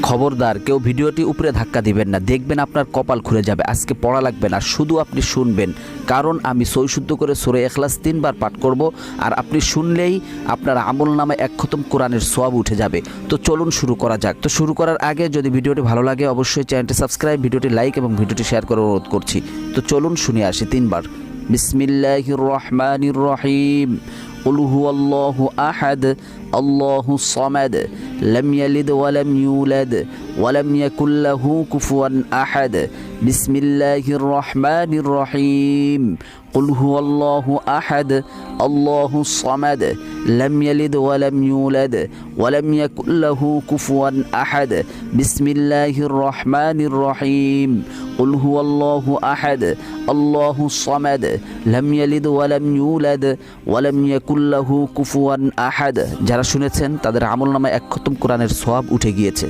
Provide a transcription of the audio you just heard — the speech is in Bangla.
খবরদার কেউ ভিডিওটি উপরে ধাক্কা দিবেন না, দেখবেন আপনার কপাল খুলে যাবে। আজকে পড়া লাগবে না, শুধু আপনি শুনবেন, কারণ আমি সই শুদ্ধ করে সূরা ইখলাস 3 বার পাঠ করব, আর আপনি শুনলেই আপনার আমল নামে 1 খতম কোরআনের সওয়াব উঠে যাবে। তো চলুন শুরু করা যাক। তো শুরু করার আগে যদি ভিডিওটি ভালো লাগে অবশ্যই চ্যানেলটি সাবস্ক্রাইব, ভিডিওটি লাইক এবং ভিডিওটি শেয়ার করার অনুরোধ করছি। তো চলুন শুনে আসি 3 বার। বিসমিল্লাহির রহমানির রহিম। قل هو الله أحد الله الصمد لم يلد ولم يولد ولم يكن له كفوا أحد بسم الله الرحمن الرحيم قل هو الله أحد الله الصمد لم يلد ولم يولد ولم يكن له كفوا أحد بسم الله الرحمن الرحيم قل هو الله أحد الله الصمد لم يلد ولم يولد ولم يكن له কুফুয়ান আহাদ। যারা শুনেছেন তাদের আমলনামায় 1 খতম কোরআনের সওয়াব উঠে গিয়েছে।